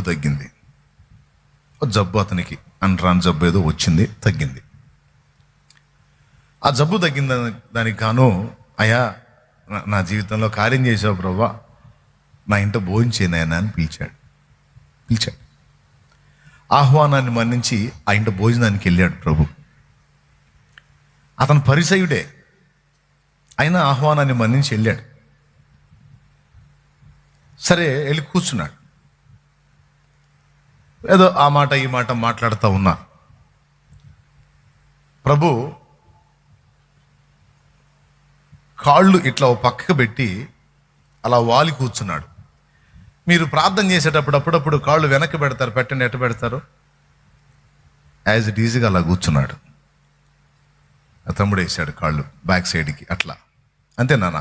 తగ్గింది. జబ్బు అతనికి అంటరాని జబ్బు ఏదో వచ్చింది, తగ్గింది. ఆ జబ్బు తగ్గింది దానికి గాను, అయ్యా నా జీవితంలో కార్యం చేసావు ప్రభా, నా ఇంట భోజనం చేయనాయన అని పిలిచాడు. ఆహ్వానాన్ని మన్నించి ఆ ఇంట భోజనానికి వెళ్ళాడు ప్రభు. అతను పరిసయుడే అయినా ఆహ్వానాన్ని మన్నించి వెళ్ళాడు. సరే వెళ్ళి కూర్చున్నాడు. ఏదో ఆ మాట ఈ మాట మాట్లాడుతూ ఉన్నా. ప్రభు కాళ్ళు ఇట్లా ఓ పక్కకు పెట్టి అలా వాలి కూర్చున్నాడు. మీరు ప్రార్థన చేసేటప్పుడు అప్పుడప్పుడు కాళ్ళు వెనక్కి పెడతారు, పెట్టండి. ఎట్ట పెడతారు? యాజ్ ఇట్ ఈజీగా అలా కూర్చున్నాడు. ఆ తమ్ముడు వేసాడు కాళ్ళు బ్యాక్ సైడ్కి అట్లా. అంతే నాన్న,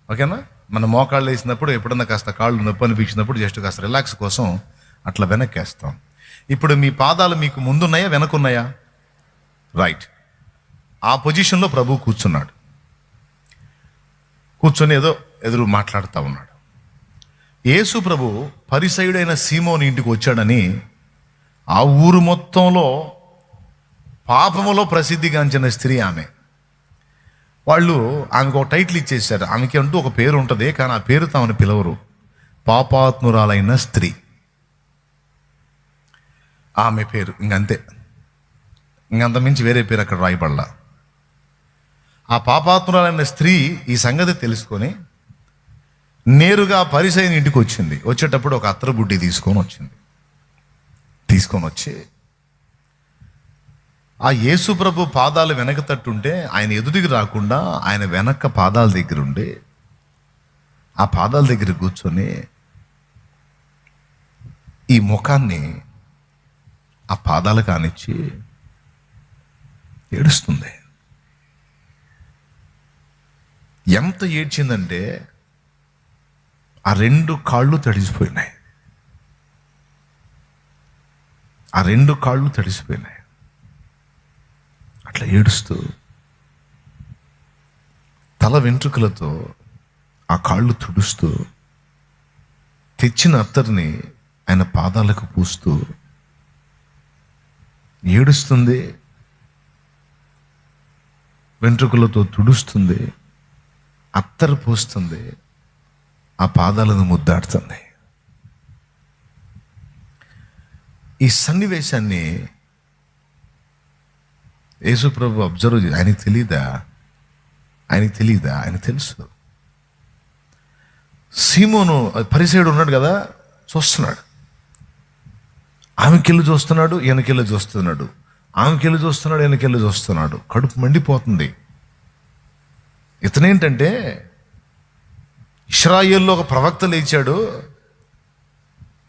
ఓకేనా? మన మోకాళ్ళు వేసినప్పుడు ఎప్పుడన్నా కాస్త కాళ్ళు నొప్పి అనిపించినప్పుడు జస్ట్ కాస్త రిలాక్స్ కోసం అట్లా వెనక్కి వేస్తాం. ఇప్పుడు మీ పాదాలు మీకు ముందున్నాయా వెనకున్నాయా? రైట్. ఆ పొజిషన్లో ప్రభు కూర్చున్నాడు. కూర్చొని ఏదో ఎదురు మాట్లాడుతూ ఉన్నాడు. యేసు ప్రభు పరిసయుడైన సీమోని ఇంటికి వచ్చాడని ఆ ఊరు మొత్తంలో పాపములో ప్రసిద్ధిగాంచిన స్త్రీ ఆమె. వాళ్ళు ఆమెకు ఒక టైటిల్ ఇచ్చేసారు. ఆమెకి అంటూ ఒక పేరు ఉంటుంది, కానీ ఆ పేరుతో ఆమెను పిలవరు. పాపాత్మురాలైన స్త్రీ ఆమె పేరు. ఇంకంతే, ఇంకంత మించి వేరే పేరు అక్కడ రాయబడలా. ఆ పాపాత్మురాలైన స్త్రీ ఈ సంగతి తెలుసుకొని నేరుగా పరిసయ్యుని ఇంటికి వచ్చింది. వచ్చేటప్పుడు ఒక అత్తరు బుడ్డి తీసుకొని వచ్చి ఆ యేసు ప్రభు పాదాలు వెనక తట్టుంటే ఆయన ఎదుటికి రాకుండా ఆయన వెనక పాదాల దగ్గర ఉండి ఆ పాదాల దగ్గర కూర్చొని ఈ ముఖాన్ని ఆ పాదాలు కానిచ్చి ఏడుస్తుంది. ఎంత ఏడ్చిందంటే ఆ రెండు కాళ్ళు తడిసిపోయినాయి. అట్లా ఏడుస్తూ తల వెంట్రుకలతో ఆ కాళ్ళు తుడుస్తూ తెచ్చిన అత్తర్ని ఆయన పాదాలకు పూస్తూ ఏడుస్తుంది, వెంట్రుకలతో తుడుస్తుంది, అత్తరు పూస్తుంది, ఆ పాదాలను ముద్దాడుతుంది. ఈ సన్నివేశాన్ని యేసు ప్రభు అబ్జర్వ్ చేసి, ఆయనకి తెలీదా? ఆయన తెలుసు. సీమోను పరిసయుడు ఉన్నాడు కదా, చూస్తున్నాడు. ఆమెకెళ్ళి చూస్తున్నాడు, ఈయనకెళ్ళి చూస్తున్నాడు, ఆమెకెళ్ళి చూస్తున్నాడు, ఈయనకెళ్ళి చూస్తున్నాడు. కడుపు మండిపోతుంది. ఇతనేంటంటే ఇశ్రాయేల్లో ఒక ప్రవక్త లేచాడు,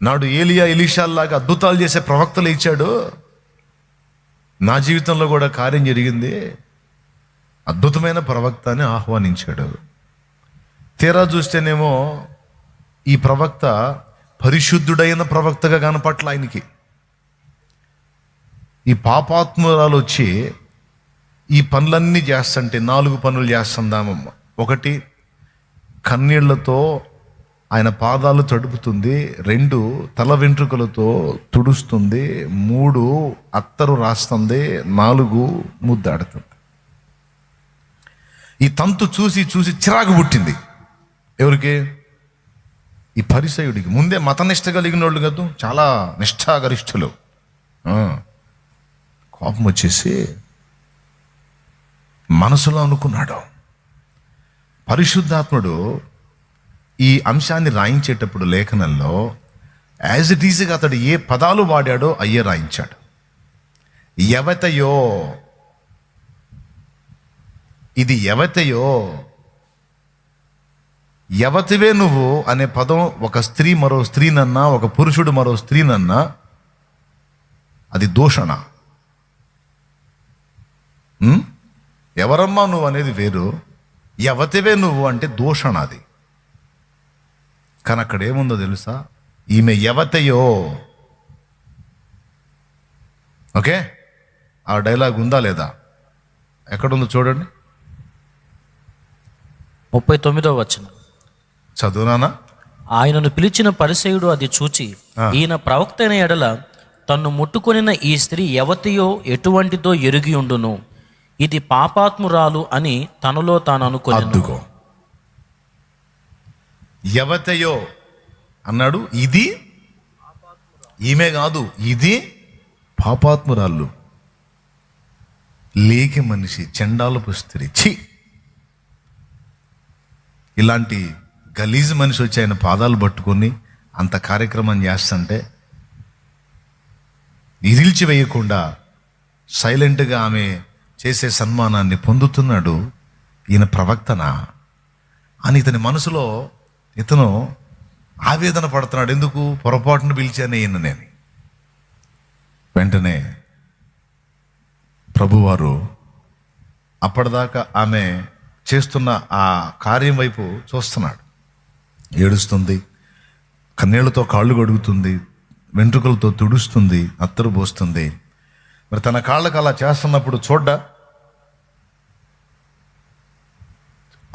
నాడు ఏలియా ఎలీషాల్లాగా అద్భుతాలు చేసే ప్రవక్త లేచాడు. నా జీవితంలో కూడా కార్యం జరిగింది, అద్భుతమైన ప్రవక్త అని ఆహ్వానించాడు. తీరా చూస్తేనేమో ఈ ప్రవక్త పరిశుద్ధుడైన ప్రవక్తగా కనపట్ల ఆయనకి. ఈ పాపాత్మురాలు వచ్చి ఈ పనులన్నీ చేస్తుంటే 4 పనులు చేస్తుందామమ్మ. 1, కన్నీళ్లతో ఆయన పాదాలు తడుపుతుంది. 2, తల వెంట్రుకలతో తుడుస్తుంది. 3, అత్తరు రాస్తుంది. 4, ముద్దాడుతుంది. ఈ తంతు చూసి చిరాకు పుట్టింది. ఎవరికి? ఈ పరిసయుడికి. ముందే మతనిష్ట కలిగిన వాళ్ళు కాదు, చాలా నిష్ఠాగరిష్ఠులు. కోపం వచ్చేసి మనసులో అనుకున్నాడు. పరిశుద్ధాత్ముడు ఈ అంశాన్ని రాయించేటప్పుడు లేఖనంలో యాజ్ ఇట్ ఈజ్గా అతడు ఏ పదాలు వాడాడో అయ్యే రాయించాడు. యవతయో, ఇది యవతయో, యవతివే నువ్వు అనే పదం ఒక స్త్రీ మరో స్త్రీనన్నా, ఒక పురుషుడు మరో స్త్రీనన్నా అది దూషణ. ఎవరమ్మా నువ్వు అనేది వేరు, యవతివే నువ్వు అంటే దూషణ అది. కానీ అక్కడ ఏముందో తెలుసా? ఈమె యవతయో. ఓకే, ఆ డైలాగ్ ఉందా లేదా? ఎక్కడుందో చూడండి. 39వ వచనం చదువునానా? ఆయనను పిలిచిన పరిసయుడు అది చూచి, ఈయన ప్రవక్త అయిన ఎడల తన్ను ముట్టుకొనిన ఈ స్త్రీ ఎవతియో ఎటువంటిదో ఎరిగి ఉండును, ఇది పాపాత్మురాలు అని తనలో తాను అనుకొనెను. అద్దుకో, ఎవతయో అన్నాడు, ఇది ఈమె కాదు, ఇది పాపాత్మురాళ్ళు, లేకి మనిషి, చండాలపు స్త్రీ. ఛీ, ఇలాంటి గలీజ్ మనిషి వచ్చి ఆయన పాదాలు పట్టుకొని అంత కార్యక్రమం చేస్తుంటే ఇదిల్చి వేయకుండా సైలెంట్గా ఆమె చేసే సన్మానాన్ని పొందుతున్నాడు. ఈయన ప్రవక్తనా అని ఇతని మనసులో ఇతను ఆవేదన పడుతున్నాడు. ఎందుకు? పొరపాటును పిలిచానే ఈయన నేను. వెంటనే ప్రభువారు అప్పటిదాకా ఆమె చేస్తున్న ఆ కార్యం వైపు చూస్తున్నాడు. ఏడుస్తుంది, కన్నీళ్లతో కాళ్ళు కడుగుతుంది, వెంట్రుకలతో తుడుస్తుంది, అత్తరు పోస్తుంది. మరి తన కాళ్ళకు అలా చేస్తున్నప్పుడు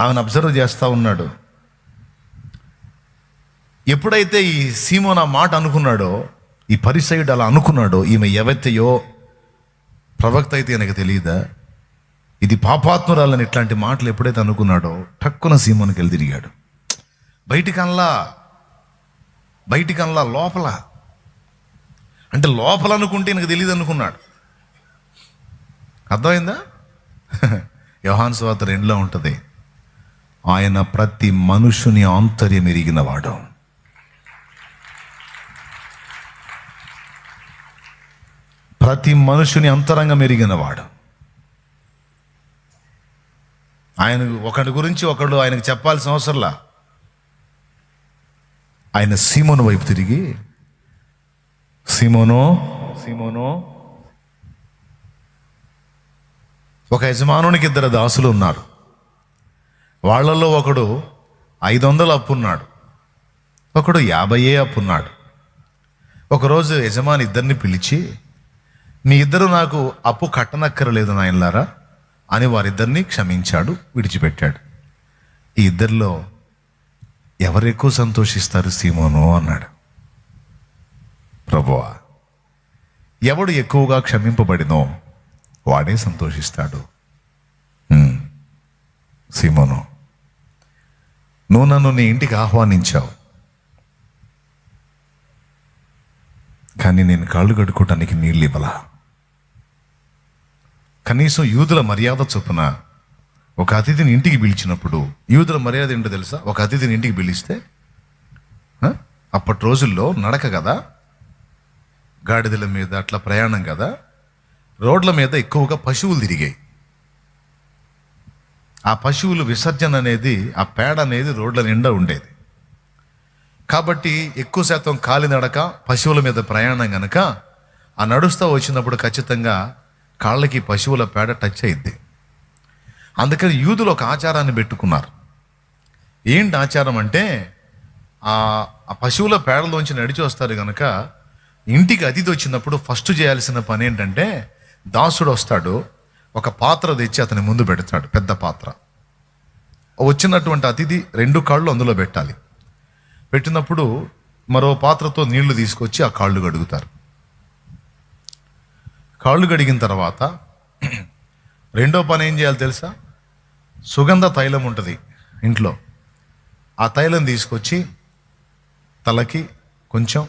ఆమెను అబ్జర్వ్ చేస్తూ ఉన్నాడు. ఎప్పుడైతే ఈ సీమోన్ ఆ మాట అనుకున్నాడో, ఈ పరిసయుడు అలా అనుకున్నాడో, ఈమె ఎవతయో ప్రవక్త అయితే ఈయనకు తెలియదా, ఇది పాపాత్మురాలని ఇట్లాంటి మాటలు ఎప్పుడైతే అనుకున్నాడో టక్కున సీమోన్కి వెళ్ళి తిరిగాడు. బయటికల్లా లోపల, అంటే లోపల అనుకుంటే ఈయనకు తెలియదు అనుకున్నాడు. అర్థమైందా? యోహాను సువార్త 2లో ఉంటుంది, ఆయన ప్రతి మనుషుని ఆంతర్యం ఎరిగినవాడు. ప్రతి మనుషుని అంతరంగం ఎరిగినవాడు. ఆయన ఒకటి గురించి ఒకడు ఆయనకు చెప్పాల్సిన అవసరంలా. ఆయన సీమోను వైపు తిరిగి, సీమోను, ఒక యజమానునికి 2 దాసులు ఉన్నారు. వాళ్ళల్లో ఒకడు 500 అప్పున్నాడు, ఒకడు 50 అప్పున్నాడు. ఒకరోజు యజమాని ఇద్దరిని పిలిచి, మీ ఇద్దరు నాకు అప్పు కట్టనక్కరలేదు నాయనలారా అని వారిద్దరిని క్షమించాడు, విడిచిపెట్టాడు. ఈ ఇద్దరిలో ఎవరు ఎక్కువ సంతోషిస్తారు సీమోను అన్నాడు. ప్రభువా, ఎవడు ఎక్కువగా క్షమింపబడినో వాడే సంతోషిస్తాడు. సీమోను, నువ్వు నన్ను నీ ఇంటికి ఆహ్వానించావు, కానీ నేను కాళ్ళు కడుక్కోవటానికి నీళ్ళు ఇవ్వలా. కనీసం యూదుల మర్యాద చొప్పున ఒక అతిథిని ఇంటికి పిలిచినప్పుడు, యూదుల మర్యాద ఏంటో తెలుసా? ఒక అతిథిని ఇంటికి పిలిస్తే అప్పటి రోజుల్లో నడక కదా, గాడిదల మీద అట్లా ప్రయాణం కదా, రోడ్ల మీద ఎక్కువగా పశువులు తిరిగాయి. ఆ పశువులు విసర్జన అనేది, ఆ పేడ అనేది రోడ్ల నిండా ఉండేది. కాబట్టి ఎక్కువ శాతం కాలినడక, పశువుల మీద ప్రయాణం కనుక ఆ నడుస్తూ వచ్చినప్పుడు ఖచ్చితంగా కాళ్ళకి పశువుల పేడ టచ్ అయింది. అందుకని యూదులు ఒక ఆచారాన్ని పెట్టుకున్నారు. ఏంటి ఆచారం అంటే, ఆ పశువుల పేడలోంచి నడిచి వస్తారు కనుక ఇంటికి అతిథి వచ్చినప్పుడు ఫస్ట్ చేయాల్సిన పని ఏంటంటే, దాసుడు వస్తాడు, ఒక పాత్ర తెచ్చి అతని ముందు పెడతాడు, పెద్ద పాత్ర. వచ్చినటువంటి అతిథి 2 కాళ్ళు అందులో పెట్టాలి. పెట్టినప్పుడు మరో పాత్రతో నీళ్లు తీసుకొచ్చి ఆ కాళ్ళు కడుగుతారు. కాళ్ళు కడిగిన తర్వాత రెండో పని ఏం చేయాలి తెలుసా? సుగంధ తైలం ఉంటుంది ఇంట్లో, ఆ తైలం తీసుకొచ్చి తలకి కొంచెం,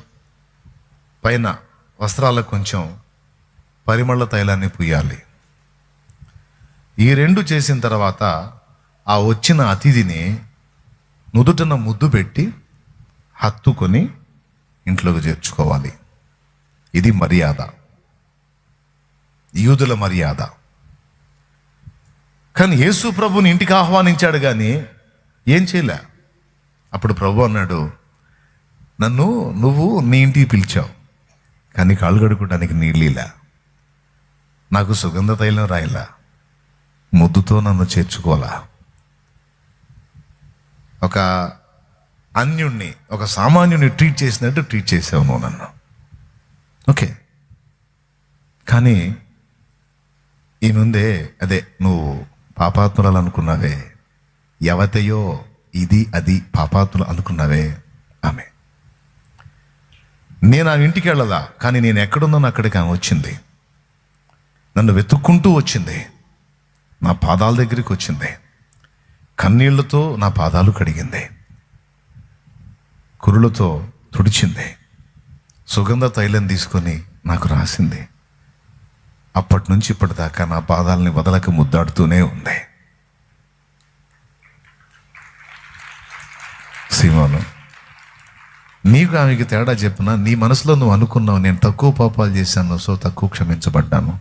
పైన వస్త్రాలకు కొంచెం పరిమళ తైలాన్ని పూయాలి. ఈ 2 చేసిన తర్వాత ఆ వచ్చిన అతిథిని నుదుటన ముద్దు పెట్టి హత్తుకొని ఇంట్లోకి చేర్చుకోవాలి. ఇది మర్యాద, యూదుల మర్యాద. కానీ యేసు ప్రభుని ఇంటికి ఆహ్వానించాడు కానీ ఏం చేయలే. అప్పుడు ప్రభు అన్నాడు, నువ్వు నీ ఇంటికి పిలిచావు, కానీ కాళ్ళు కడుక్కోవడానికి నీళ్ళిలా, నాకు సుగంధ తైలం రాయలా, ముద్దుతో నన్ను చేర్చుకోవాలా. ఒక అన్యుణ్ణి, ఒక సామాన్యుని ట్రీట్ చేసినట్టు ట్రీట్ చేసావు నువ్వు నన్ను. ఓకే, కానీ ఈ ముందే అదే నువ్వు పాపాత్మురాలు అనుకున్నావే, ఎవతయో ఇది అది పాపాత్ములు అనుకున్నావే, ఆమె. నేను ఆమె ఇంటికి వెళ్ళదా, కానీ నేను ఎక్కడున్నాను అక్కడికి ఆమె వచ్చింది. నన్ను వెతుక్కుంటూ వచ్చింది, నా పాదాల దగ్గరికి వచ్చింది, కన్నీళ్లతో నా పాదాలు కడిగింది, కురులతో తుడిచింది, సుగంధ తైలం తీసుకొని నాకు రాసింది. అప్పటి నుంచి ఇప్పటిదాకా నా పాదాలని వదలక ముద్దాడుతూనే ఉంది. సీమోను, నీకు ఆమెకి తేడా చెప్పినా, నీ మనసులో నువ్వు అనుకున్నావు నేను తక్కువ పాపాలు చేశాను, సో తక్కువ క్షమించబడ్డాను.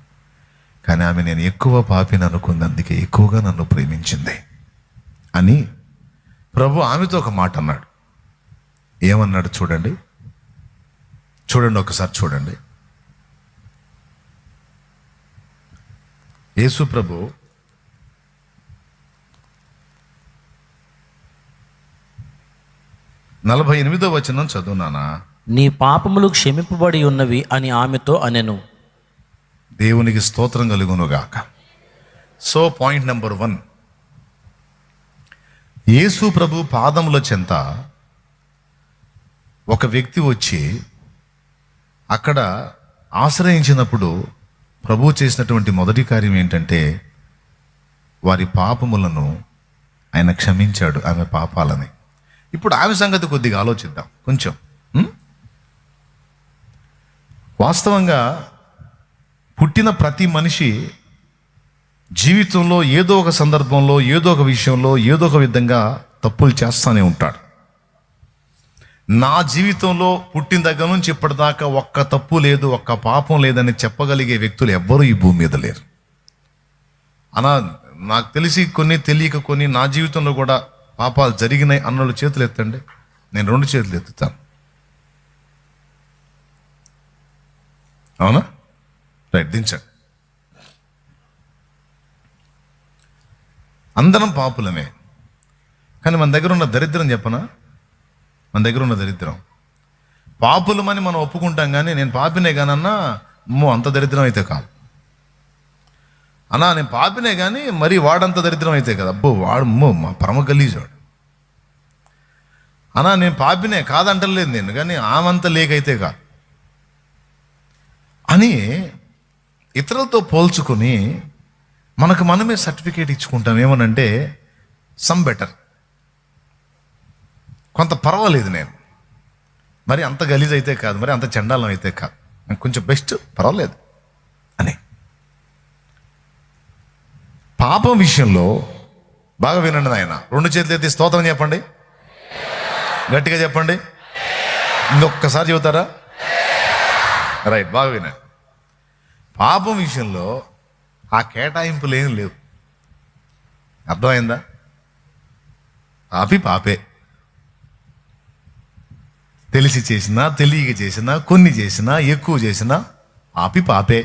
కానీ ఆమె నేను ఎక్కువ పాపిని అనుకుంది, అందుకే ఎక్కువగా నన్ను ప్రేమించింది అని ప్రభు ఆమెతో ఒక మాట అన్నాడు. ఏమన్నాడు చూడండి, ఒకసారి చూడండి. యేసు ప్రభు 48వ వచనం చదువునానా. నీ పాపములు క్షమింపబడి ఉన్నవి అని ఆమెతో అనెను. దేవునికి స్తోత్రం కలుగునుగాక. సో పాయింట్ నెంబర్ 1, యేసు ప్రభు పాదముల చెంత ఒక వ్యక్తి వచ్చి అక్కడ ఆశ్రయించినప్పుడు ప్రభు చేసినటువంటి మొదటి కార్యం ఏంటంటే వారి పాపములను ఆయన క్షమించాడు, ఆమె పాపాలని. ఇప్పుడు ఆమె సంగతి కొద్దిగా ఆలోచిద్దాం కొంచెం. వాస్తవంగా పుట్టిన ప్రతి మనిషి జీవితంలో ఏదో ఒక సందర్భంలో, ఏదో ఒక విషయంలో, ఏదో ఒక విధంగా తప్పులు చేస్తూనే ఉంటాడు. నా జీవితంలో పుట్టిన దగ్గర నుంచి ఇప్పటిదాకా ఒక్క తప్పు లేదు, ఒక్క పాపం లేదని చెప్పగలిగే వ్యక్తులు ఎవ్వరూ ఈ భూమి మీద లేరు. అలా నాకు తెలిసి కొన్ని, తెలియక కొన్ని నా జీవితంలో కూడా పాపాలు జరిగినాయి అన్నోళ్ళు చేతులు ఎత్తండి. నేను 2 చేతులు ఎత్తుతాను. అవునా? రైట్, దించండి. అందరం పాపులమే. కానీ మన దగ్గర ఉన్న దరిద్రం చెప్పనా, మన దగ్గర ఉన్న దరిద్రం పాపులమని మనం ఒప్పుకుంటాం, కానీ నేను పాపినే కానన్నా అంత దరిద్రం అయితే కాదు. అన్నా నేను పాపినే కానీ మరి వాడంత దరిద్రం అయితే కదా, వాడు మా పరమ గలీజాడు. అన్నా నేను పాపినే కాదంటలేదు నేను, కానీ ఆమంత లేకైతే కాదు అని ఇతరులతో పోల్చుకొని మనకు మనమే సర్టిఫికేట్ ఇచ్చుకుంటాం. ఏమనంటే సమ్ బెటర్, కొంత పర్వాలేదు, నేను మరి అంత గలీజ్ అయితే కాదు, మరి అంత చండాలం అయితే కాదు, కొంచెం బెస్ట్, పర్వాలేదు అని. పాపం విషయంలో బాగా వినండి నాయన. 2 చేతులు ఎత్తి స్తోత్రం చెప్పండి, గట్టిగా చెప్పండి. ఇంకొకసారి చెబుతారా? రైట్, బాగా వినండి. పాపం విషయంలో ఆ కేటాయింపులు ఏం లేవు. అర్థమైందా? పాపే, తెలిసి చేసినా తెలియక చేసినా, కొన్ని చేసినా ఎక్కువ చేసినా పాపే.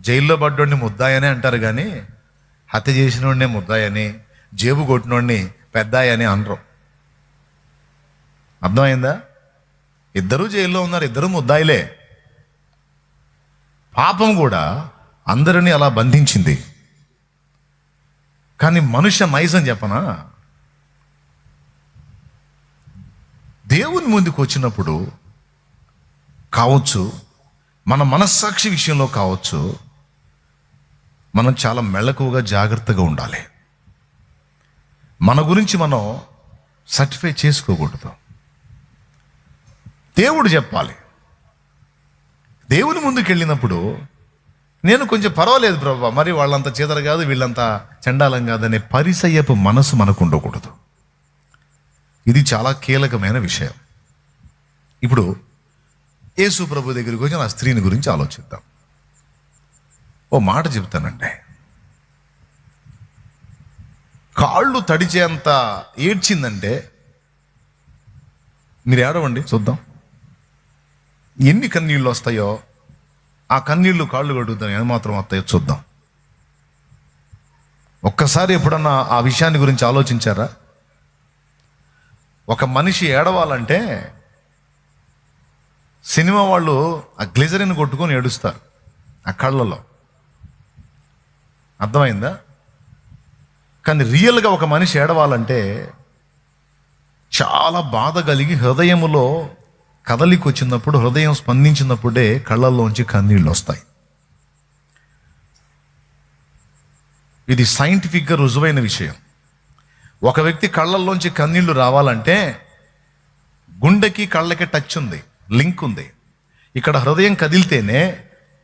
జైల్లో పడ్డోడిని ముద్దాయని అంటారు, కానీ హత్య చేసినోడినే ముద్దాయని, జేబు కొట్టినోడిని పెద్దాయని అనరు. అర్థమైందా? ఇద్దరూ జైల్లో ఉన్నారు, ఇద్దరు ముద్దాయిలే. పాపం కూడా అందరినీ అలా బంధించింది. కానీ మనుష్య నైజం చెప్పనా, దేవుని ముందుకు వచ్చినప్పుడు కావచ్చు, మన మనస్సాక్షి విషయంలో కావచ్చు, మనం చాలా మెళకువగా జాగ్రత్తగా ఉండాలి. మన గురించి మనం సర్టిఫై చేసుకోకూడదు. దేవుడు చెప్పాలి. దేవుని ముందుకు వెళ్ళినప్పుడు నేను కొంచెం పర్వాలేదు ప్రభా, మరి వాళ్ళంతా చేతలు కాదు, వీళ్ళంతా చండాలం కాదనే పరిసయ్యపు మనసు మనకు ఉండకూడదు. ఇది చాలా కీలకమైన విషయం. ఇప్పుడు యేసు ప్రభు దగ్గరికి వచ్చి ఆ స్త్రీని గురించి ఆలోచిద్దాం. ఓ మాట చెప్తానండి, కాళ్ళు తడిచేంత ఏడ్చిందంటే మీరు ఏడవండి చూద్దాం. ఎన్ని కన్నీళ్ళు వస్తాయో ఆ కన్నీళ్లు కాళ్ళు కడుగుతాం, ఏమాత్రం వస్తాయో చూద్దాం. ఒక్కసారి ఎప్పుడన్నా ఆ విషయాన్ని గురించి ఆలోచించారా? ఒక మనిషి ఏడవాలంటే సినిమా వాళ్ళు ఆ గ్లిజరిన్ కొట్టుకొని ఏడుస్తారు ఆ కళ్ళలో. అర్థమైందా? కానీ రియల్గా ఒక మనిషి ఏడవాలంటే చాలా బాధ కలిగి హృదయములో కదలిక వచ్చినప్పుడు, హృదయం స్పందించినప్పుడే కళ్ళల్లోంచి కన్నీళ్ళు వస్తాయి. ఇది సైంటిఫిక్గా రుజువైన విషయం. ఒక వ్యక్తి కళ్ళల్లోంచి కన్నీళ్లు రావాలంటే గుండెకి కళ్ళకి టచ్ ఉంది, లింక్ ఉంది. ఇక్కడ హృదయం కదిలితేనే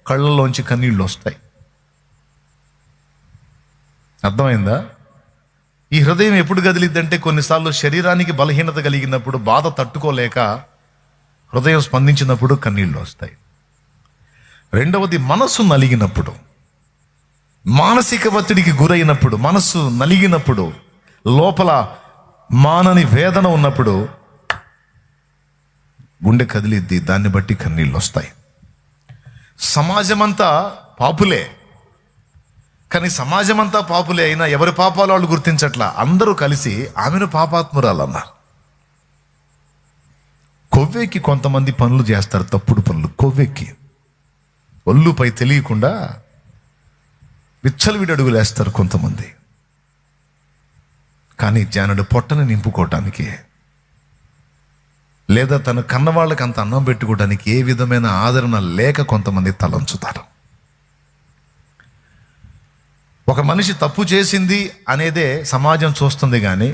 కళ్ళల్లోంచి కన్నీళ్ళు వస్తాయి. అర్థమైందా? ఈ హృదయం ఎప్పుడు కదిలిద్దంటే కొన్నిసార్లు శరీరానికి బలహీనత కలిగినప్పుడు, బాధ తట్టుకోలేక హృదయం స్పందించినప్పుడు కన్నీళ్ళు వస్తాయి. రెండవది, మనస్సు నలిగినప్పుడు, మానసిక ఒత్తిడికి గురైనప్పుడు, మనస్సు నలిగినప్పుడు, లోపల మానని వేదన ఉన్నప్పుడు గుండె కదిలిద్ది, దాన్ని బట్టి కన్నీళ్ళు వస్తాయి. సమాజమంతా పాపులే, కానీ సమాజమంతా పాపులే అయినా ఎవరి పాపాలు వాళ్ళు గుర్తించట్లా. అందరూ కలిసి ఆమెను పాపాత్మురాలు అన్నారు. కొవ్వెక్కి కొంతమంది పనులు చేస్తారు, తప్పుడు పనులు. కొవ్వెక్కి ఒళ్ళుపై తెలియకుండా విచ్చలవిడి అడుగులు వేస్తారు కొంతమంది. కానీ జానుడు పొట్టను నింపుకోవటానికి, లేదా తన కన్నవాళ్ళకి అంత అన్నం పెట్టుకోవడానికి ఏ విధమైన ఆదరణ లేక కొంతమంది తలంచుతారు. ఒక మనిషి తప్పు చేసింది అనేదే సమాజం చూస్తుంది, కానీ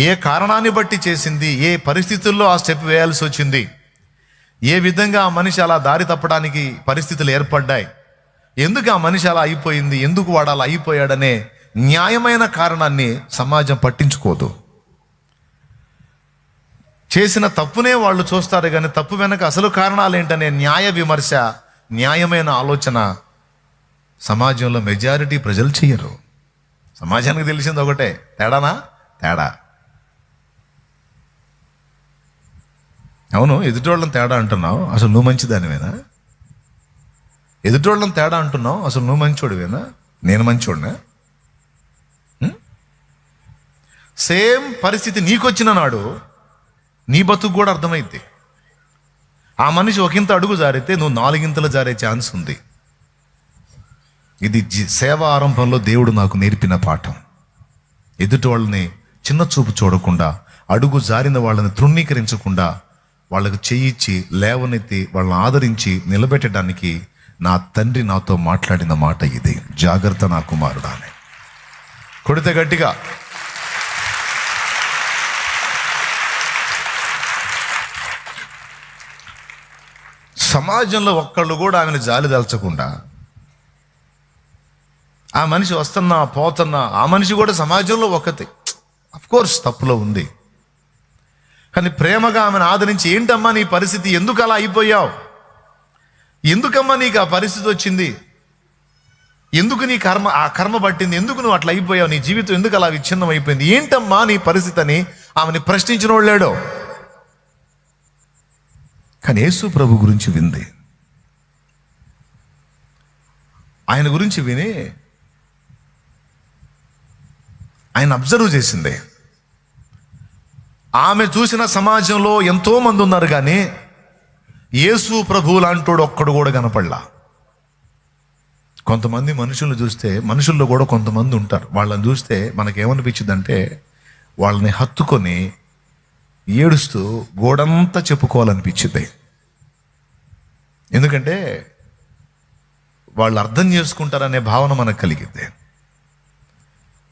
ఏ కారణాన్ని బట్టి చేసింది, ఏ పరిస్థితుల్లో ఆ స్టెప్ వేయాల్సి వచ్చింది, ఏ విధంగా ఆ మనిషి అలా దారి తప్పడానికి పరిస్థితులు ఏర్పడ్డాయి, ఎందుకు ఆ మనిషి అలా అయిపోయింది, ఎందుకు వాడు అలా అయిపోయాడనే న్యాయమైన కారణాన్ని సమాజం పట్టించుకోదు. చేసిన తప్పునే వాళ్ళు చూస్తారు, కానీ తప్పు వెనక అసలు కారణాలు ఏంటనే న్యాయ విమర్శ, న్యాయమైన ఆలోచన సమాజంలో మెజారిటీ ప్రజలు చెయ్యరు. సమాజానికి తెలిసింది ఒకటే, తేడానా? తేడా. అవును, ఎదుటోళ్ళని తేడా అంటున్నావు, అసలు నువ్వు మంచిదానివేనా? ఎదుటోళ్ళని తేడా అంటున్నావు, అసలు నువ్వు మంచోడివేనా? నేను మంచోడినా? సేమ్ పరిస్థితి నీకొచ్చిన నాడు నీ బతుకు కూడా అర్థమైద్ది. ఆ మనిషి ఒకంత అడుగు జారితే నువ్వు 4 ఇంతలు జారే ఛాన్స్ ఉంది. ఇది సేవా ఆరంభంలో దేవుడు నాకు నేర్పిన పాఠం. ఎదుటి వాళ్ళని చిన్న చూపు చూడకుండా, అడుగు జారిన వాళ్ళని తృణీకరించకుండా, వాళ్ళకు చెయ్యిచ్చి లేవనెత్తి వాళ్ళని ఆదరించి నిలబెట్టడానికి నా తండ్రి నాతో మాట్లాడిన మాట ఇది. జాగ్రత్త నా కుమారుడా అని. కొడితే గట్టిగా. సమాజంలో ఒక్కళ్ళు కూడా ఆమెను జాలి దలచకుండా, ఆ మనిషి వస్తున్నా పోతున్నా, ఆ మనిషి కూడా సమాజంలో ఒకటి, అఫ్కోర్స్ తప్పులో ఉంది, కానీ ప్రేమగా ఆమెను ఆదరించి, ఏంటమ్మా నీ పరిస్థితి, ఎందుకు అలా అయిపోయావు, ఎందుకమ్మా నీకు ఆ పరిస్థితి వచ్చింది, ఎందుకు నీ ఆ కర్మ పట్టింది, ఎందుకు నువ్వు అట్లా అయిపోయావు, నీ జీవితం ఎందుకు అలా విచ్ఛిన్నం అయిపోయింది, ఏంటమ్మా నీ పరిస్థితి అని ఆమెని ప్రశ్నించిన వాడు లేడో. కానీ యేసు ప్రభు గురించి వింది. ఆయన గురించి విని ఆయన అబ్జర్వ్ చేసింది. ఆమె చూసిన సమాజంలో ఎంతో మంది ఉన్నారు, కానీ యేసు ప్రభు లాంటోడు ఒక్కడు కూడా కనపడలా. కొంతమంది మనుషులను చూస్తే, మనుషుల్లో కూడా కొంతమంది ఉంటారు, వాళ్ళని చూస్తే మనకేమనిపించిందంటే వాళ్ళని హత్తుకొని ఏడుస్తూ గోడంతా చెప్పుకోవాలనిపించింది. ఎందుకంటే వాళ్ళు అర్థం చేసుకుంటారనే భావన మనకు కలిగింది.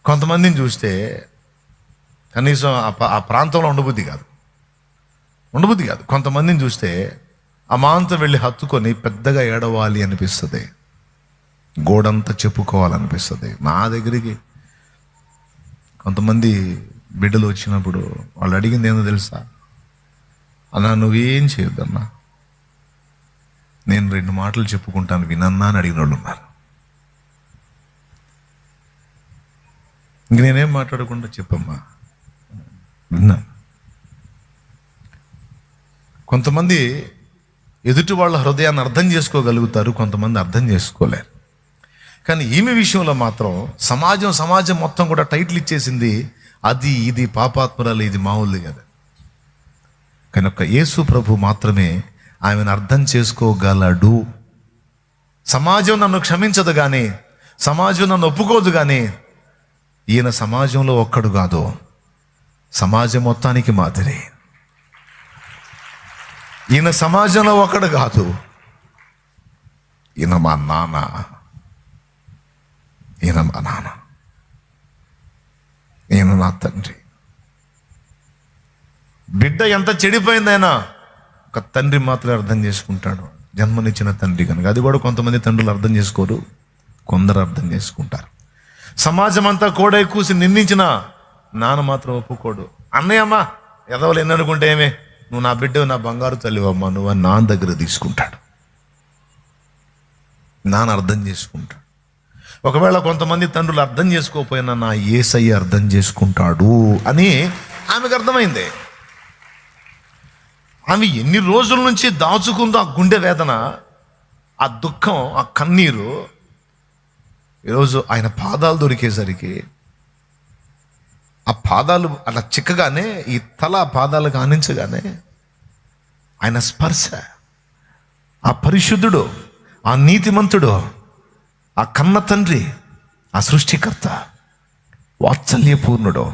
కొంతమందిని చూస్తే కనీసం ఆ ప్రాంతంలో ఉండబుద్ధి కాదు. కొంతమందిని చూస్తే అమాంతం వెళ్ళి హత్తుకొని పెద్దగా ఏడవాలి అనిపిస్తుంది, గోడంతా చెప్పుకోవాలనిపిస్తుంది. నా దగ్గరికి కొంతమంది బిడ్డలు వచ్చినప్పుడు వాళ్ళు అడిగింది ఏందో తెలుసా? అన్నా నువ్వేం చేయొద్దన్నా, నేను 2 మాటలు చెప్పుకుంటాను వినన్నా అని అడిగిన వాళ్ళు ఉన్నారు. ఇంక నేనేం మాట్లాడకుండా చెప్పమ్మా విన్నా. కొంతమంది ఎదుటి వాళ్ళ హృదయాన్ని అర్థం చేసుకోగలుగుతారు, కొంతమంది అర్థం చేసుకోలేరు. కానీ ఈమె విషయంలో మాత్రం సమాజం మొత్తం కూడా టైటిల్ ఇచ్చేసింది, అది ఇది పాపాత్మురాలు, ఇది మామూలు కదా. కానీ ఒక్క యేసు ప్రభు మాత్రమే ఆమెను అర్థం చేసుకోగలడు. సమాజం నన్ను క్షమించదు, కానీ సమాజం నన్ను ఒప్పుకోదు, కానీ ఈయన సమాజంలో ఒక్కడు కాదు, సమాజం మొత్తానికి మాదిరి. ఈయన సమాజంలో ఒకడు కాదు, ఈయన మా నాన్న, ఈయన మా నాన్న, ఈయన నా తండ్రి. బిడ్డ ఎంత చెడిపోయిందైనా ఒక తండ్రి మాత్రమే అర్థం చేసుకుంటాడు, జన్మనిచ్చిన తండ్రి కనుక. అది కూడా కొంతమంది తండ్రులు అర్థం చేసుకోరు, కొందరు అర్థం చేసుకుంటారు. సమాజం అంతా కోడై కూసి నిందించిన నాన్న మాత్రం ఒప్పుకోడు. అన్నయ్యమ్మా ఎదవలు ఎన్ననుకుంటే ఏమే, నువ్వు నా బిడ్డ, నా బంగారు తల్లివమ్మా నువ్వు అని నాన్న దగ్గర తీసుకుంటాడు. నాన్న అర్థం చేసుకుంటాడు. ఒకవేళ కొంతమంది తండ్రులు అర్థం చేసుకోకపోయినా నా యేసయ్య అర్థం చేసుకుంటాడు అని ఆమెకు అర్థమైంది. ఆమె ఎన్ని రోజుల నుంచి దాచుకుందో ఆ గుండె వేదన, ఆ దుఃఖం, ఆ కన్నీరు, ఈరోజు ఆయన పాదాలు దొరికేసరికి, ఆ పాదాలు అలా చిక్కగానే, ఈ తల పాదాలకు ఆనించగానే ఆయన స్పర్శ, ఆ పరిశుద్ధుడు, ఆ నీతిమంతుడు, ఆ కన్న తండ్రి, ఆ సృష్టికర్త, వాత్సల్యపూర్ణుడు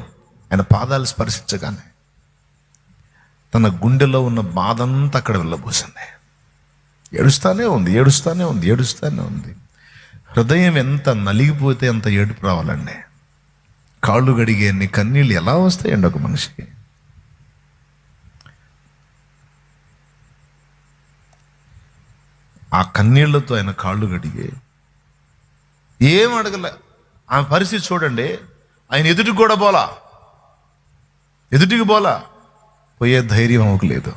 ఆయన పాదాలు స్పర్శించగానే తన గుండెలో ఉన్న బాధంతా అక్కడ వెళ్ళబోసింది. ఏడుస్తానే ఉంది, ఏడుస్తానే ఉంది, ఏడుస్తానే ఉంది. హృదయం ఎంత నలిగిపోతే అంత ఏడుపు రావాలండి. కాళ్ళు గడిగే అన్ని కన్నీళ్ళు ఎలా వస్తాయండి ఒక మనిషికి? ఆ కన్నీళ్లతో ఆయన కాళ్ళు గడిగే ఏం అడగలే. ఆమె పరిస్థితి చూడండి, ఆయన ఎదుటికి కూడా పోలా, ఎదుటికి పోలా, పోయే ధైర్యం ఆమెకు లేదు.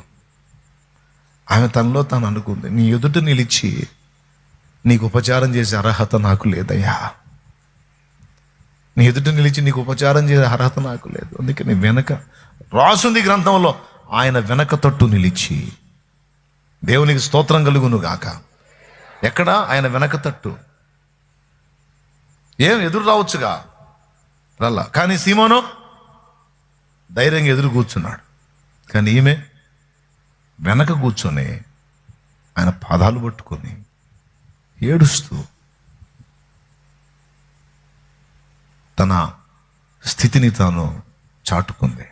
ఆమె తనలో తాను అనుకుంది, నీ ఎదుట నిలిచి నీకు ఉపచారం చేసే అర్హత నాకు లేదయ్యా, నీ ఎదుట నిలిచి నీకు ఉపచారం చేసే అర్హత నాకు లేదు. అందుకే నీ వెనక రాసుంది గ్రంథంలో, ఆయన వెనక తట్టు నిలిచి, దేవునికి స్తోత్రం కలుగును గాక. ఎక్కడ? ఆయన వెనక తట్టు. ఏం ఎదురు రావచ్చుగా, రల్లా. కానీ సీమోను ధైర్యంగా ఎదురు కూర్చున్నాడు. కానీ ఈమె వెనక కూర్చొని ఆయన పాదాలు పట్టుకొని ఏడుస్తూ తన స్థితిని తాను చాటుకుంది.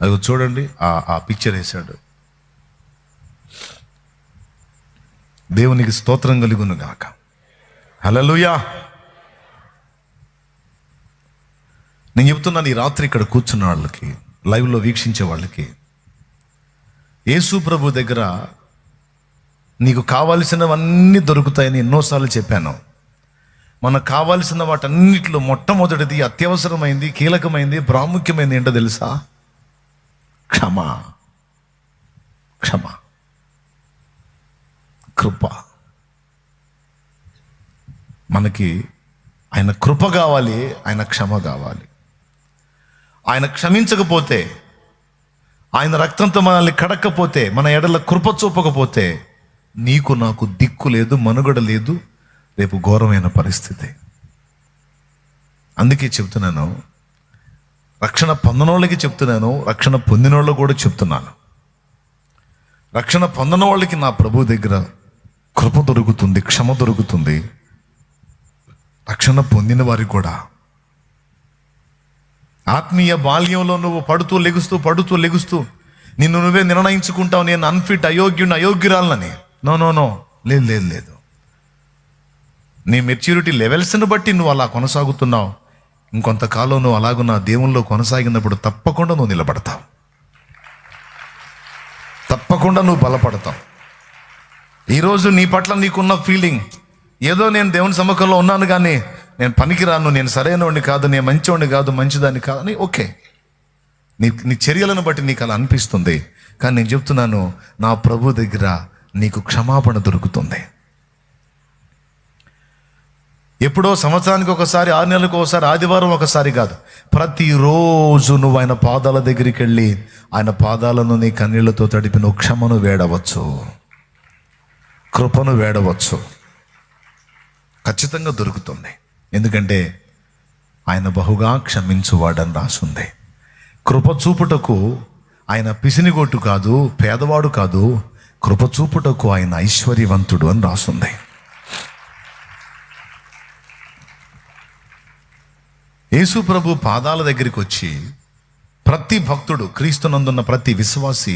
అది చూడండి, ఆ పిక్చర్ వేశాడు. దేవునికి స్తోత్రం కలుగును గాక. హల్లెలూయా. నేను చెప్తున్నాను, ఈ రాత్రి ఇక్కడ కూర్చున్న వాళ్ళకి, లైవ్లో వీక్షించే వాళ్ళకి, యేసు ప్రభు దగ్గర నీకు కావాల్సినవన్నీ దొరుకుతాయని ఎన్నోసార్లు చెప్పాను. మనకు కావాల్సిన వాటన్నిటిలో మొట్టమొదటిది, అత్యవసరమైంది, కీలకమైంది, ప్రాముఖ్యమైనది ఏంటో తెలుసా? క్షమ. క్షమ, కృప. మనకి ఆయన కృప కావాలి, ఆయన క్షమ కావాలి. ఆయన క్షమించకపోతే, ఆయన రక్తంతో మనల్ని కడక్కపోతే, మన ఎడల కృప చూపకపోతే నీకు నాకు దిక్కు లేదు, మనుగడ లేదు, రేపు ఘోరమైన పరిస్థితి. అందుకే చెప్తున్నాను, రక్షణ పొందనోళ్ళకి చెప్తున్నాను, రక్షణ పొందినోళ్ళకి కూడా చెప్తున్నాను. రక్షణ పొందిన వాళ్ళకి నా ప్రభు దగ్గర కృప దొరుకుతుంది, క్షమ దొరుకుతుంది. రక్షణ పొందిన వారికి కూడా ఆత్మీయ బాల్యంలో నువ్వు పడుతూ లెగుస్తూ నిన్ను నువ్వే నిర్ణయించుకుంటావు, నేను అన్ఫిట్, అయోగ్యురాలనని. నో, లేదు. నీ మెచ్యూరిటీ లెవెల్స్ని బట్టి నువ్వు అలా కొనసాగుతున్నావు. ఇంకొంతకాలం నువ్వు అలాగూ నా దేవుల్లో కొనసాగినప్పుడు తప్పకుండా నువ్వు నిలబడతావు, తప్పకుండా నువ్వు బలపడతావు. ఈరోజు నీ పట్ల నీకున్న ఫీలింగ్ ఏదో, నేను దేవుని సముఖంలో ఉన్నాను కానీ నేను పనికిరాను, నేను సరైనవాడిని కాదు, నేను మంచివాడిని కాదు, మంచిదాన్ని కాదు అని, ఓకే, నీ చర్యలను బట్టి నీకు అలా అనిపిస్తుంది. కానీ నేను చెప్తున్నాను, నా ప్రభు దగ్గర నీకు క్షమాపణ దొరుకుతుంది. ఎప్పుడో సంవత్సరానికి ఒకసారి, 6 నెలలకు ఒకసారి, ఆదివారం ఒకసారి కాదు, ప్రతిరోజు నువ్వు ఆయన పాదాల దగ్గరికి వెళ్ళి ఆయన పాదాలను నీ కన్నీళ్లతో తడిపి నువ్వు క్షమను వేడవచ్చు, కృపను వేడవచ్చు. ఖచ్చితంగా దొరుకుతుంది. ఎందుకంటే ఆయన బహుగా క్షమించువాడని రాసుంది. కృప చూపుటకు ఆయన పిసినిగొట్టు కాదు, పేదవాడు కాదు, కృప చూపుటకు ఆయన ఐశ్వర్యవంతుడు అని రాసుంది. యేసు ప్రభు పాదాల దగ్గరికి వచ్చి ప్రతి భక్తుడు, క్రీస్తునందున్న ప్రతి విశ్వాసి,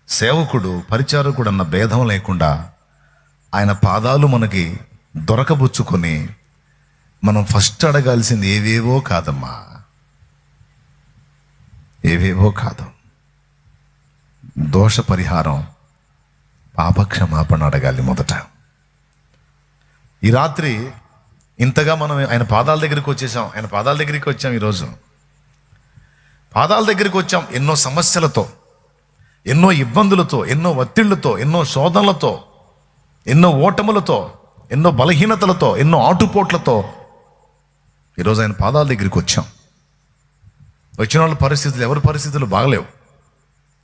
సేవకుడు, పరిచారకుడు అన్న భేదం లేకుండా ఆయన పాదాలు మనకి దొరకబుచ్చుకొని మనం ఫస్ట్ అడగాల్సింది ఏవేవో కాదమ్మా, ఏవేవో కాదు. దోష పరిహారం, పాపక్షమాపణ అడగాలి మొదట. ఈ రాత్రి ఇంతగా మనం ఆయన పాదాల దగ్గరికి వచ్చేసాం. ఆయన పాదాల దగ్గరికి వచ్చాం. ఈరోజు పాదాల దగ్గరికి వచ్చాం. ఎన్నో సమస్యలతో, ఎన్నో ఇబ్బందులతో, ఎన్నో ఒత్తిళ్లతో, ఎన్నో శోధనలతో, ఎన్నో ఓటములతో, ఎన్నో బలహీనతలతో, ఎన్నో ఆటుపోట్లతో ఈరోజు ఆయన పాదాల దగ్గరికి వచ్చాం. వచ్చిన వాళ్ళ పరిస్థితులు, ఎవరి పరిస్థితులు బాగలేవు.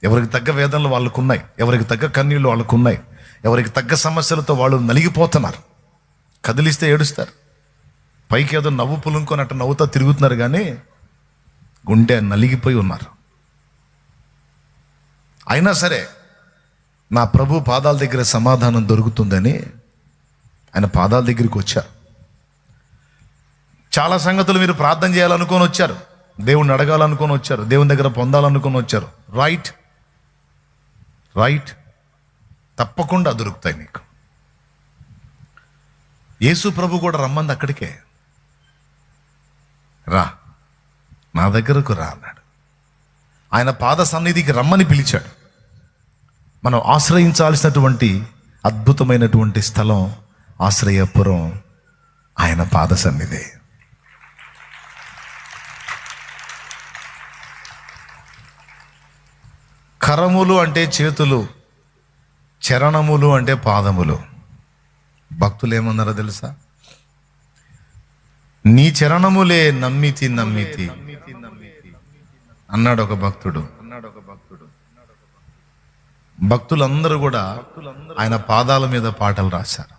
ఎవరికి తగ్గ వేదనలు వాళ్ళకు ఉన్నాయి, ఎవరికి తగ్గ కన్నీళ్ళు వాళ్ళకు ఉన్నాయి, ఎవరికి తగ్గ సమస్యలతో వాళ్ళు నలిగిపోతున్నారు. కదిలిస్తే ఏడుస్తారు, పైకి ఏదో నవ్వు పులుంకొని నవ్వుతా తిరుగుతున్నారు, కానీ గుండె నలిగిపోయి ఉన్నారు. అయినా సరే నా ప్రభు పాదాల దగ్గర సమాధానం దొరుకుతుందని ఆయన పాదాల దగ్గరికి వచ్చారు. చాలా సంగతులు మీరు ప్రార్థన చేయాలనుకొని వచ్చారు, దేవుణ్ణి అడగాలనుకొని వచ్చారు, దేవుని దగ్గర పొందాలనుకొని వచ్చారు. రైట్, తప్పకుండా దొరుకుతాయి నీకు. యేసు ప్రభు కూడా రమ్మంది అక్కడికే. రా, నా దగ్గరకు రా అన్నాడు. ఆయన పాద సన్నిధికి రమ్మని పిలిచాడు. మనం ఆశ్రయించాల్సినటువంటి అద్భుతమైనటువంటి స్థలం, ఆశ్రయపురం, ఆయన పాద సన్నిధి. కరములు అంటే చేతులు, చరణములు అంటే పాదములు. భక్తులు ఏమన్నారో తెలుసా? నీ చరణములే నమ్మితి అన్నాడు ఒక భక్తుడు. భక్తులందరూ కూడా ఆయన పాదాల మీద పాటలు రాశారు.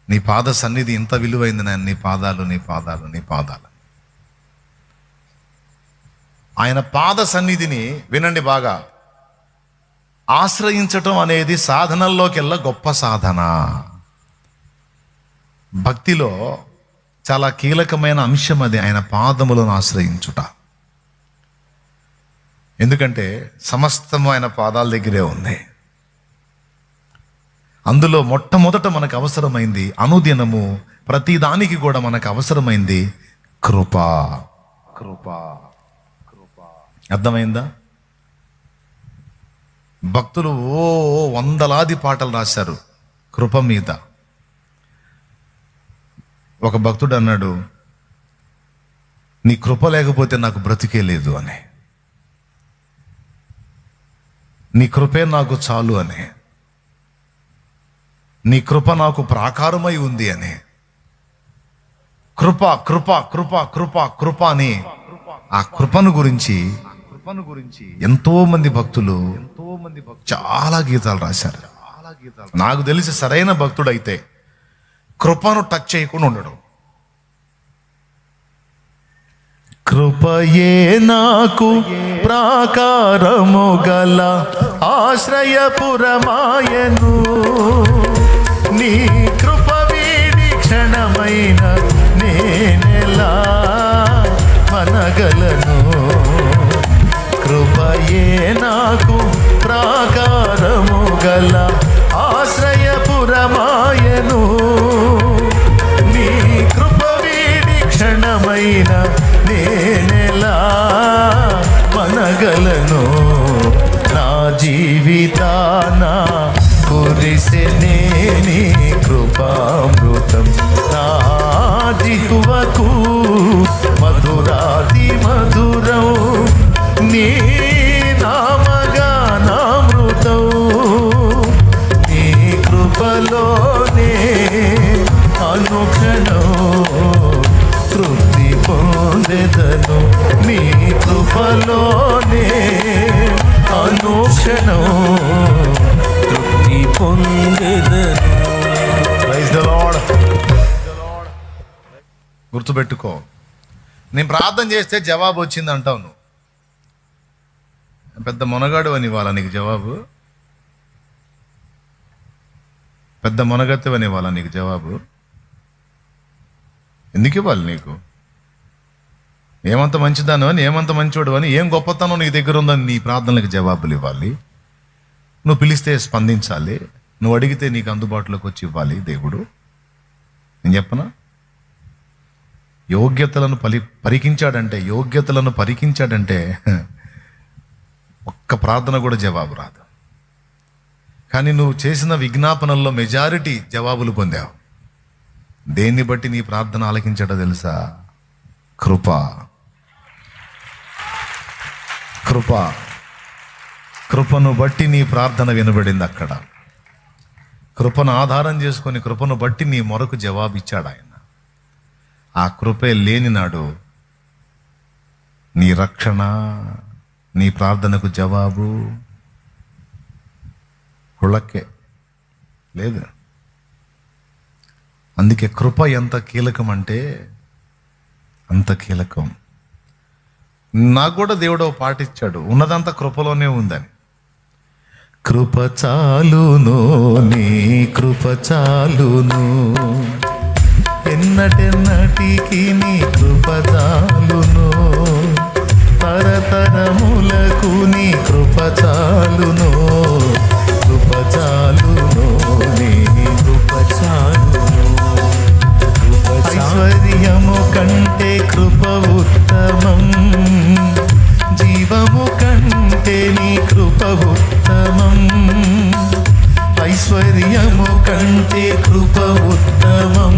నీ పాద సన్నిధి ఇంత విలువైంది నాయన, నీ పాదాలు, నీ పాదాలు, నీ పాదాలు. ఆయన పాద సన్నిధిని వినండి బాగా, ఆశ్రయించటం అనేది సాధనల్లోకెల్లా గొప్ప సాధన. భక్తిలో చాలా కీలకమైన అంశం అది, ఆయన పాదములను ఆశ్రయించుట. ఎందుకంటే సమస్తము ఆయన పాదాల దగ్గరే ఉంది. అందులో మొట్టమొదట మనకు అవసరమైంది, అనుదినము ప్రతిదానికి కూడా మనకు అవసరమైంది కృప. అర్థమైందా? భక్తులు వందలాది పాటలు రాశారు కృప మీద. ఒక భక్తుడు అన్నాడు, నీ కృప లేకపోతే నాకు బ్రతికే లేదు అని, నీ కృపే నాకు చాలు అని, నీ కృప నాకు ప్రాకారమై ఉంది అని. కృప కృప కృప కృప కృప అని ఆ కృపను గురించి ఎంతో మంది భక్తులు చాలా గీతాలు రాశారు. నాకు తెలిసి సరైన భక్తుడు అయితే కృపను టచ్ చేయకుండా ఉండడు. కృపయే నాకు ప్రాకారము గల ఆశ్రయపురమాయను, నీ కృప వీడి క్షణమైన నేనెలా మనగలను. కృపయే నాకు ప్రాకారము గల ఆశ్రయపురమాయను, నీ కృప వీడి క్షణమైన నేనెలా మనగలను. నా జీవితాన కురిసెనే నీ కృపామృతం, నా జిహ్వకు మధురాతి మధురం, నీ నామగానామృతం. నీ కృపలోనే అనుక్షణం తృప్తి పొందెదను, నీ కృపలోనే అనుక్షణం తృప్తి పొందెదను. Praise the lord. గుర్తుపెట్టుకో, నేను ప్రార్థన చేస్తే జవాబు వచ్చింది అంటావు నువ్వు. పెద్ద మొనగాడు అని ఇవ్వాలా నీకు జవాబు? పెద్ద మొనగత్తెవని ఇవ్వాలా నీకు జవాబు? ఎందుకు ఇవ్వాలి నీకు? ఏమంత మంచిదాను అని, ఏమంత మంచివాడు అని, ఏం గొప్పతనం నీ దగ్గర ఉందని నీ ప్రార్థనలకు జవాబులు ఇవ్వాలి. నువ్వు పిలిస్తే స్పందించాలి, నువ్వు అడిగితే నీకు అందుబాటులోకి వచ్చి ఇవ్వాలి దేవుడు. నేను చెప్పనా, యోగ్యతలను పరికించాడంటే ఒక్క ప్రార్థన కూడా జవాబు రాదు. కానీ నువ్వు చేసిన విజ్ఞాపనల్లో మెజారిటీ జవాబులు పొందావు. దేన్ని బట్టి నీ ప్రార్థన ఆలకించడం తెలుసా? కృపను బట్టి నీ ప్రార్థన వినబడింది. అక్కడ కృపను ఆధారం చేసుకొని, కృపను బట్టి నీ మొరకు జవాబు ఇచ్చాడు ఆయన. ఆ కృపే లేని నాడు నీ రక్షణ, నీ ప్రార్థనకు జవాబు హుళక్కే లేదు. అందుకే కృప ఎంత కీలకం అంటే అంత కీలకం. నాకు కూడా దేవుడు పాటించాడు, ఉన్నదంతా కృపలోనే ఉందని. కృప చాలును, నీ కృప చాలును, ఎన్నటెన్నటికి నీ కృప చాలును, తరతరములకు నీ కృప చాలును, కృప చాలును, నీ కృప చాలును. ఐశ్వర్యము కంటే కృప ఉత్తమం, జీవము కంటే నీ కృప ఉత్తమం. ఐశ్వర్యము కంటే కృప ఉత్తమం,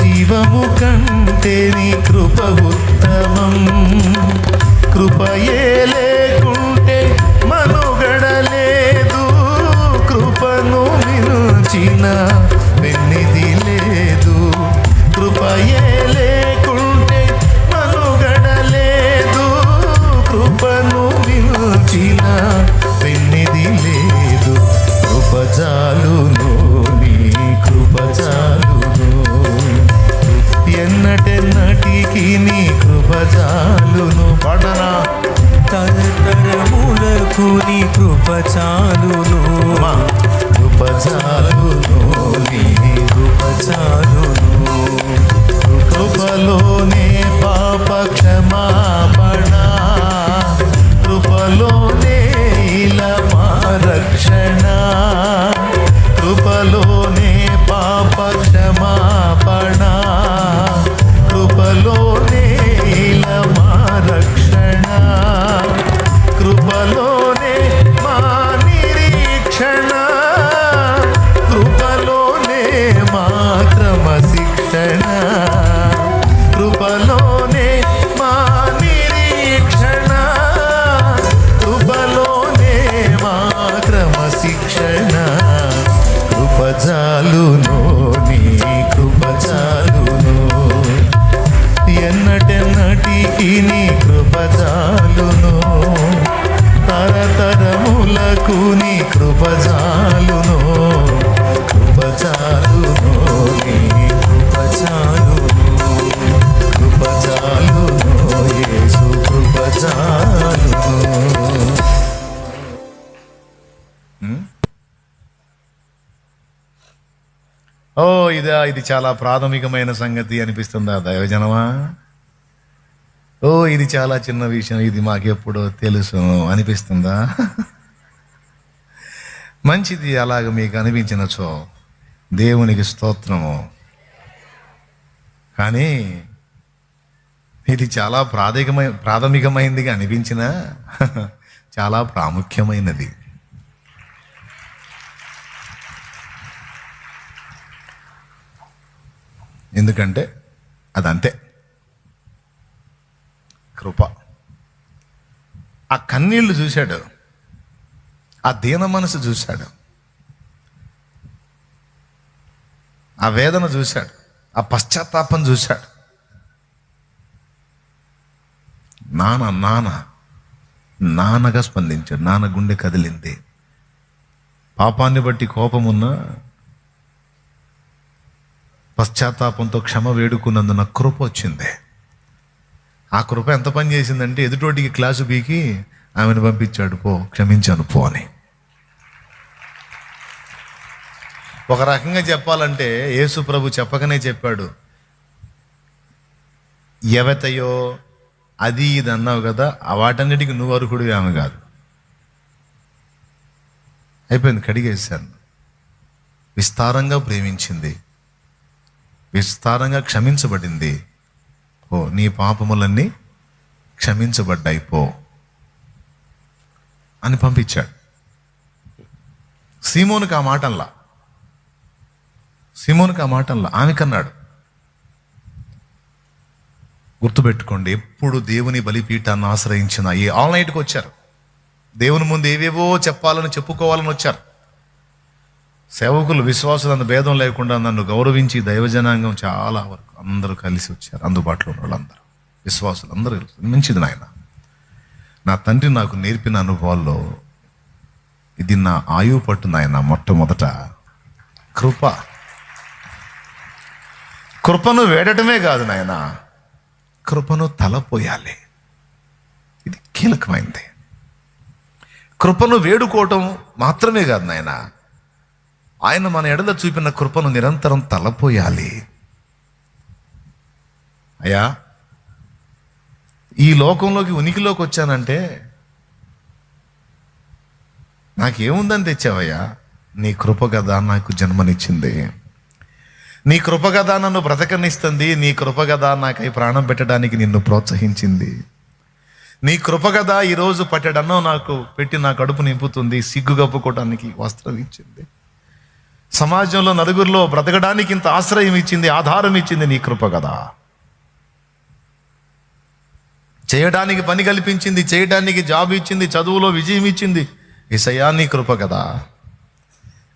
జీవము కంటే నీ కృప ఉత్తమం. కృపయే లేకుంటే మనుగడ లేదు, కృపను మించిన వెన్నిది లేదు. కృపయే లేకుంటే మనుగడ లేదు, కృపను మించిన వెన్నిది లేదు. కృప చాలును, నీ కృప చాలును, ఎన్నటెన్నటికి నీ కృప చాలును. పడనా తరతరములకు నీ కృప చాలును, కృప చాలును, నీ కృప చాలును. కృపలోనే పాప క్షమాపణ, కృపలోనే ఇలా మా రక్షణ. కృపలోనే పాప క్షమాపణ, కృపలోనే ఇలా మా రక్షణ. కృపలోనే మా నిరీక్షణ, కృపలోనే మా క్రమశిక్షణ. కృపలోనే మా నిరీక్షణ, కృపలోనే మా క్రమశిక్షణ. కృప చాలును, నీ కృప చాలును, ఎన్నటెన్నటికి నీ కృప చాలును, తరతరములకు నీ కృప చాలును. కృప చాలును, నీ కృప చాలును, కృప చాలును, యేసు కృప చాలును. ఓ ఇది చాలా ప్రాథమికమైన సంగతి అనిపిస్తుందా దైవజనమా? ఓ ఇది చాలా చిన్న విషయం, ఇది మాకెప్పుడో తెలుసు అనిపిస్తుందా? మంచిది, అలాగ మీకు అనిపించినచో దేవునికి స్తోత్రము. కానీ ఇది చాలా ప్రాథమికమైనదిగా అనిపించినా చాలా ప్రాముఖ్యమైనది. ఎందుకంటే అదంతే కృప. ఆ కన్నీళ్లు చూశాడు, ఆ దీన మనసు చూశాడు, ఆ వేదన చూశాడు, ఆ పశ్చాత్తాపం చూశాడు. నాన్నగా స్పందించాడు. నాన్న గుండె కదిలింది. పాపాన్ని బట్టి కోపమున్నా పశ్చాత్తాపంతో క్షమ వేడుకున్నందున కృప వచ్చింది. ఆ కృప ఎంత పని చేసిందంటే ఎదుటోటికి క్లాసు బీకి ఆమెను పంపించాడు, పో క్షమించాను పో అని. ఒక రకంగా చెప్పాలంటే యేసు ప్రభు చెప్పకనే చెప్పాడు, ఎవతయో అది ఇది అన్నావు కదా, ఆ వాటన్నిటికీ నువ్వు అర్హుడివి, ఆమె కాదు. అయిపోయింది, కడిగేశాను. విస్తారంగా ప్రేమించింది, విస్తారంగా క్షమించబడింది. ఓ నీ పాపములన్నీ క్షమించబడ్డాయి పో అని పంపించాడు. సీమోనుకి ఆ మాటల్లా ఆమెకన్నాడు. గుర్తుపెట్టుకోండి, ఎప్పుడు దేవుని బలిపీఠాన్ని ఆశ్రయించిన ఈ ఆల్ నైట్కి వచ్చారు, దేవుని ముందు ఏవేవో చెప్పాలని చెప్పుకోవాలని వచ్చారు. సేవకులు, విశ్వాసులు అన్న భేదం లేకుండా నన్ను గౌరవించి దైవజనాంగం చాలా వరకు అందరూ కలిసి వచ్చారు. అందుబాటులో ఉన్న వాళ్ళందరూ, విశ్వాసులు అందరూ. మంచిది నాయన, నా తండ్రి నాకు నేర్పిన అనుభవాల్లో ఇది నా ఆయువు పట్టు నాయన. మొట్టమొదట కృపను వేడటమే కాదు నాయన, కృపను తలపోయాలి. ఇది కీలకమైంది. కృపను వేడుకోవటం మాత్రమే కాదు నాయన, ఆయన మన ఎడల చూపిన కృపను నిరంతరం తలపోయాలి. అయ్యా, ఈ లోకంలోకి ఉనికిలోకి వచ్చానంటే నాకేముందని తెచ్చావయ్యా? నీ కృప కదా నాకు జన్మనిచ్చింది, నీ కృప కదా నన్ను బ్రతకనిస్తుంది, నీ కృప కదా నాకై ప్రాణం పెట్టడానికి నిన్ను ప్రోత్సహించింది, నీ కృప కదా ఈరోజు పట్టెడన్నో నాకు పెట్టి నా కడుపు నింపుతుంది, సిగ్గు కప్పుకోవడానికి వస్త్రం ఇచ్చింది, సమాజంలో నలుగురిలో బ్రతకడానికి ఇంత ఆశ్రయం ఇచ్చింది, ఆధారం ఇచ్చింది నీ కృప కదా. చేయడానికి పని కల్పించింది, చేయడానికి జాబ్ ఇచ్చింది, చదువులో విజయం ఇచ్చింది. యేసయ్యా నీ కృప కదా,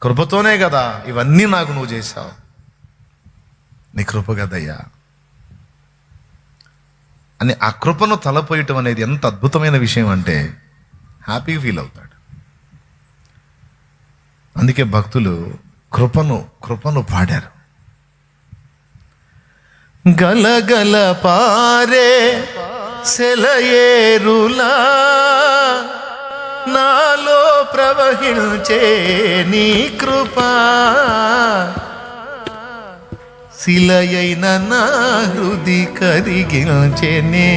కృపతోనే కదా ఇవన్నీ నాకు నువ్వు చేశావు, నీ కృప కదయ్యా అని ఆ కృపను తలపోయటం అనేది ఎంత అద్భుతమైన విషయం అంటే హ్యాపీ ఫీల్ అవుతాడు. అందుకే భక్తులు కృపను పాడారు. గలగల పారే సెలయేరులా నాలో ప్రవహించే నీ కృపా, శిలయైన నా హృది కరిగించెనే,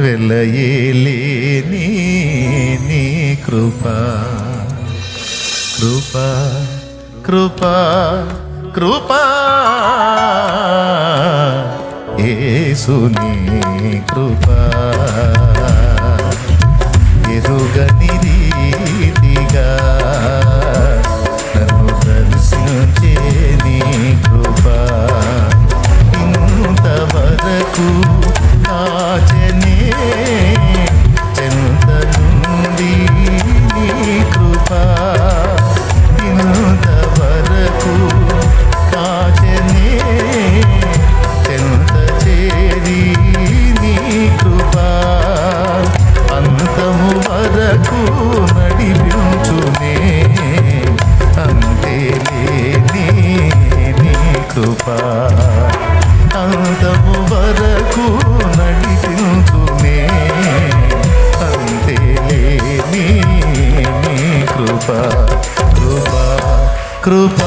వెలయేలేని నీ కృపా, కృపా కృపా కృపా, యేసుని కృపా, ఎరుగని రీతిగా నన్ను దర్శించే నీ కృపా, ఇంతవరకు కాచనే చెంత నుండి నీ కృపా, ఇంతవరకు కాచనే చెంత చేరి నీ కృపా, అంతము వరకు నడిపించునే, అంతేలేని నీ కృపా, అంతము వరకు నడిపించునే, అంతేలేని నీ కృపా, కృపా కృపా